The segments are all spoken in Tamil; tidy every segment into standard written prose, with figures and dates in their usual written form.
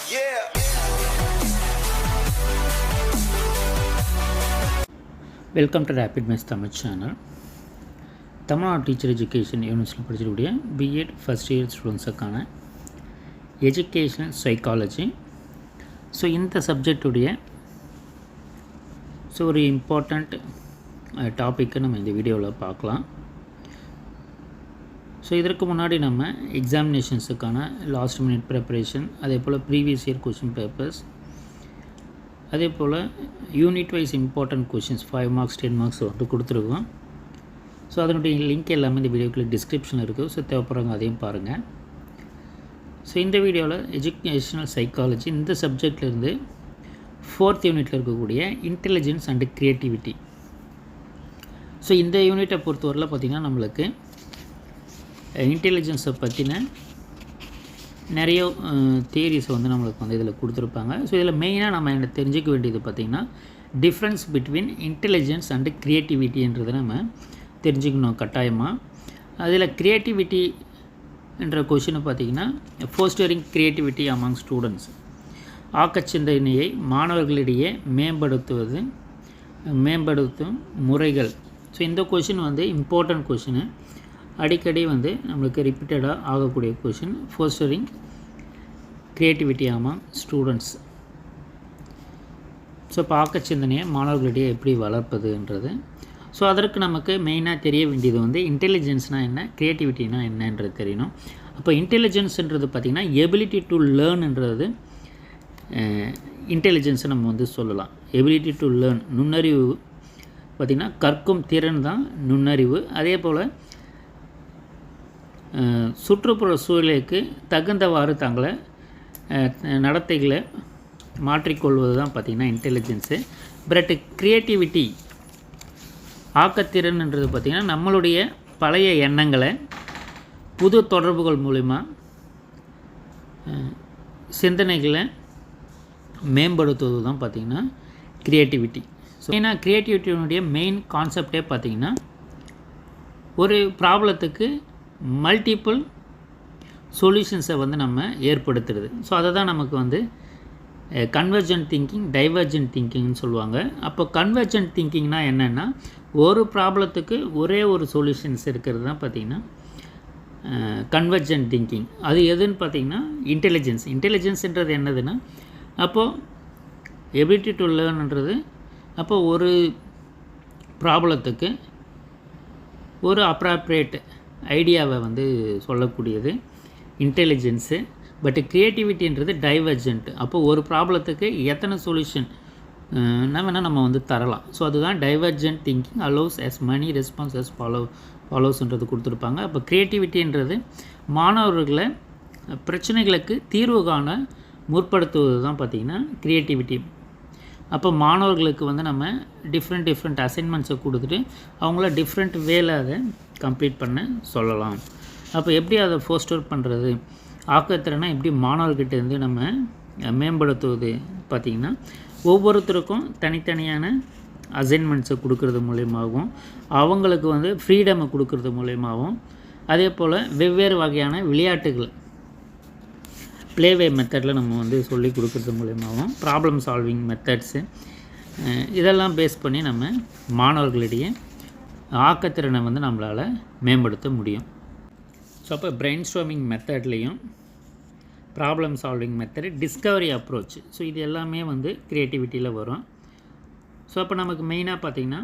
Welcome to rapid maths Tamil channel. Tamil Nadu teacher education யூனிவர்சிட்டியில் படிச்சிருக்கக்கூடிய பிஎட் ஃபஸ்ட் இயர் ஸ்டூடெண்ட்ஸுக்கான எஜுகேஷனல் சைக்காலஜி. ஸோ இந்த சப்ஜெக்டுடைய ஒரு இம்பார்ட்டண்ட் டாப்பிக்கை நம்ம இந்த வீடியோவில் பார்க்கலாம். ஸோ இதற்கு முன்னாடி நம்ம எக்ஸாமினேஷன்ஸுக்கான லாஸ்ட் மினிட் ப்ரிப்பரேஷன், அதே போல் ப்ரீவியஸ் இயர் கொஷின் பேப்பர்ஸ், அதே போல் unit wise important questions 5 marks 10 marks வந்து கொடுத்துருக்கோம். ஸோ அதனுடைய லிங்க் எல்லாமே இந்த வீடியோக்குள்ளே டிஸ்கிரிப்ஷனில் இருக்குது. ஸோ தேவைப்படுறவங்க அதையும் பாருங்கள். ஸோ இந்த வீடியோவில் எஜுகேஷனல் சைக்காலஜி இந்த சப்ஜெக்ட்லேருந்து 4th யூனிட்டில் இருக்கக்கூடிய இன்டெலிஜென்ஸ் அண்டு க்ரியேட்டிவிட்டி. ஸோ இந்த யூனிட்டை பொறுத்தவரையில் பார்த்திங்கன்னா நம்மளுக்கு இன்டெலிஜென்ஸை பற்றின நிறைய தியரிஸ் வந்து நம்மளுக்கு வந்து இதில் கொடுத்துருப்பாங்க. ஸோ இதில் மெயினாக நம்ம என்ன தெரிஞ்சிக்க வேண்டியது பார்த்திங்கன்னா டிஃப்ரென்ஸ் பிட்வீன் இன்டெலிஜென்ஸ் அண்டு க்ரியேட்டிவிட்டின்றதை நம்ம தெரிஞ்சுக்கணும் கட்டாயமாக. அதில் க்ரியேட்டிவிட்டி என்ற கொஷினை பார்த்திங்கன்னா ஃபோஸ்டரிங் க்ரியேட்டிவிட்டி அமாங் ஸ்டூடெண்ட்ஸ், ஆக்கச்சிந்தனையை மாணவர்களிடையே மேம்படுத்தும் முறைகள். ஸோ இந்த கொஷின் வந்து இம்பார்ட்டன்ட் கொஷினு, அடிக்கடி வந்து நம்மளுக்கு ரிப்பீட்டடாக ஆகக்கூடிய question. Fostering creativity among students. So இப்போ ஆக்கச்சிந்தனையை மாணவர்களிடையே எப்படி வளர்ப்பதுன்றது. ஸோ அதற்கு நமக்கு மெயினாக தெரிய வேண்டியது வந்து இன்டெலிஜென்ஸ்னால் என்ன, க்ரியேட்டிவிட்டினா என்னன்றது தெரியணும். அப்போ இன்டெலிஜென்ஸ்ன்றது பார்த்திங்கன்னா எபிலிட்டி டு லேர்ன்ன்றது இன்டெலிஜென்ஸை நம்ம வந்து சொல்லலாம். எபிலிட்டி டு லேர்ன், நுண்ணறிவு பார்த்திங்கன்னா கற்கும் திறன் தான் நுண்ணறிவு. அதே போல் சுற்றுப்புற சூழலுக்கு தகுந்தவாறு தங்களை நடத்தைகளை மாற்றிக்கொள்வது தான் பார்த்திங்கன்னா இன்டெலிஜென்ஸு. பட் க்ரியேட்டிவிட்டி, ஆக்கத்திறன்ன்றது பார்த்திங்கன்னா நம்மளுடைய பழைய எண்ணங்களை புது தொடர்புகள் மூலிமா சிந்தனைகளை மேம்படுத்துவது தான் பார்த்திங்கன்னா க்ரியேட்டிவிட்டி. ஸோ ஏன்னா க்ரியேட்டிவிட்டியினுடைய மெயின் கான்செப்டே பார்த்திங்கன்னா ஒரு ப்ராப்ளத்துக்கு மல்டிப்புள் சொல்யூஷன்ஸை வந்து நம்ம ஏற்படுத்துறது. ஸோ அதை தான் நமக்கு வந்து கன்வர்ஜென்ட் திங்கிங், டைவர்ஜென்ட் திங்கிங்னு சொல்லுவாங்க. அப்போ கன்வர்ஜென்ட் திங்கிங்னா என்னென்னா ஒரு ப்ராப்ளத்துக்கு ஒரே ஒரு சொல்யூஷன்ஸ் இருக்கிறது தான் பார்த்திங்கன்னா கன்வர்ஜென்ட் திங்கிங். அது எதுன்னு பார்த்திங்கன்னா இன்டெலிஜென்ஸ்ன்றது என்னதுன்னா அப்போது எபிலிட்டி டு லேர்ன்ன்றது அப்போது ஒரு ப்ராப்ளத்துக்கு ஒரு அப்ராப்ரியேட் ஐடியாவை வந்து சொல்லக்கூடியது இன்டெலிஜென்ஸு. But க்ரியேட்டிவிட்டின்றது divergent. அப்போது ஒரு ப்ராப்ளத்துக்கு எத்தனை சொல்யூஷன் வேணால் நம்ம வந்து தரலாம். ஸோ அதுதான் divergent thinking allows as many response as ஃபாலோஸ்ன்றது கொடுத்துருப்பாங்க. அப்போ க்ரியேட்டிவிட்டின்றது மாணவர்களை பிரச்சனைகளுக்கு தீர்வு காண முற்படுத்துவது தான் பார்த்திங்கன்னா க்ரியேட்டிவிட்டி. அப்போ மாணவர்களுக்கு வந்து நம்ம டிஃப்ரெண்ட் அசைன்மெண்ட்ஸை கொடுத்துட்டு அவங்கள டிஃப்ரெண்ட் வேல அதை கம்ப்ளீட் பண்ண சொல்லலாம். அப்போ எப்படி அதை ஃபோஸ்டர் பண்ணுறது, ஆக்கத்திறனை எப்படி மாணவர்கிட்டேருந்து நம்ம மேம்படுத்துவது பார்த்திங்கன்னா ஒவ்வொருத்தருக்கும் தனித்தனியான அசைன்மெண்ட்ஸை கொடுக்கறது மூலயமாகவும் அவங்களுக்கு வந்து ஃப்ரீடமை கொடுக்கறது மூலயமாகவும் அதே போல் வெவ்வேறு வகையான விளையாட்டுகள் ப்ளேவே மெத்தடில் நம்ம வந்து சொல்லி கொடுக்குறது மூலயமாகவும் ப்ராப்ளம் சால்விங் மெத்தட்ஸு இதெல்லாம் பேஸ் பண்ணி நம்ம மாணவர்களிடையே ஆக்கத்திறனை வந்து நம்மளால் மேம்படுத்த முடியும். ஸோ அப்போ பிரெயின் ஸ்டார்மிங் மெத்தட்லேயும் problem solving method, discovery approach, so இது எல்லாமே வந்து க்ரியேட்டிவிட்டியில் வரும். ஸோ அப்போ நமக்கு மெயினாக பார்த்திங்கன்னா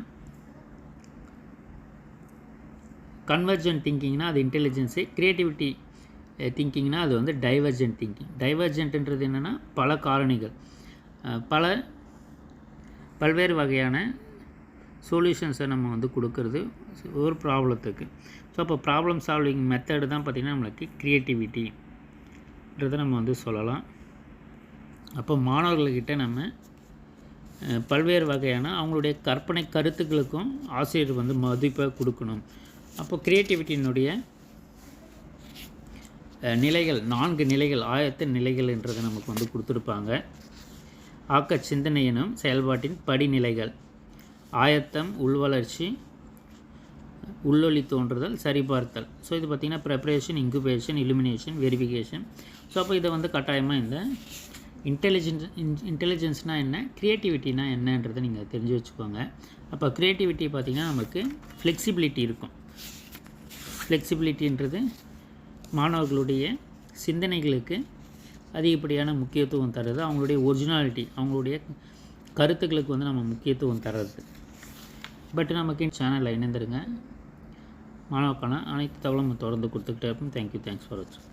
கன்வர்ஜென்ட் திங்கிங்னா அது இன்டெலிஜென்ஸு, க்ரியேட்டிவிட்டி திங்கிங்னா அது வந்து டைவர்ஜென்ட் திங்கிங். டைவர்ஜென்ட்ன்றது என்னென்னா பல காரணிகள், பல்வேறு வகையான சொல்யூஷன்ஸை நம்ம வந்து கொடுக்கறது ஒரு ப்ராப்ளத்துக்கு. ஸோ அப்போ ப்ராப்ளம் சால்விங் மெத்தடு தான் பார்த்திங்கன்னா நம்மளுக்கு க்ரியேட்டிவிட்டின்றதை நம்ம வந்து சொல்லலாம். அப்போ மாணவர்கள்கிட்ட நம்ம பல்வேறு வகையான அவங்களுடைய கற்பனை கருத்துக்களுக்கும் ஆசிரியர் வந்து மதிப்பை கொடுக்கணும். அப்போ க்ரியேட்டிவிட்டியினுடைய நிலைகள் 4 நிலைகள், ஆயத்த நிலைகள்ன்றதை நமக்கு வந்து கொடுத்துருப்பாங்க. ஆக்க சிந்தனை எனும் செயல்பாட்டின் படிநிலைகள்: ஆயத்தம், உள்வளர்ச்சி, உள்ளொளி தோன்றுதல், சரிபார்த்தல். ஸோ இது பார்த்திங்கன்னா preparation, incubation, illumination, verification. So அப்போ இதை வந்து கட்டாயமாக இந்த இன்டெலிஜென்ஸ்னால் என்ன, க்ரியேட்டிவிட்டினா என்னன்றதை நீங்கள் தெரிஞ்சு வச்சுக்கோங்க. அப்போ க்ரியேட்டிவிட்டி பார்த்திங்கன்னா நமக்கு ஃப்ளெக்சிபிலிட்டி இருக்கும். ஃப்ளெக்சிபிலிட்டின்றது மாணவர்களுடைய சிந்தனைகளுக்கு அதிகப்படியான முக்கியத்துவம் தர்றது, அவங்களுடைய ஒரிஜினாலிட்டி, அவங்களுடைய கருத்துக்களுக்கு வந்து நம்ம முக்கியத்துவம் தர்றது. பட் நமக்கு சேனலில் இணைந்துருங்க. மாணவக்கான அனைத்து தகவலும் தொடர்ந்து கொடுத்துக்கிட்டே இருப்போம். தேங்க்யூ, தேங்க்ஸ் ஃபார் வாட்சிங்.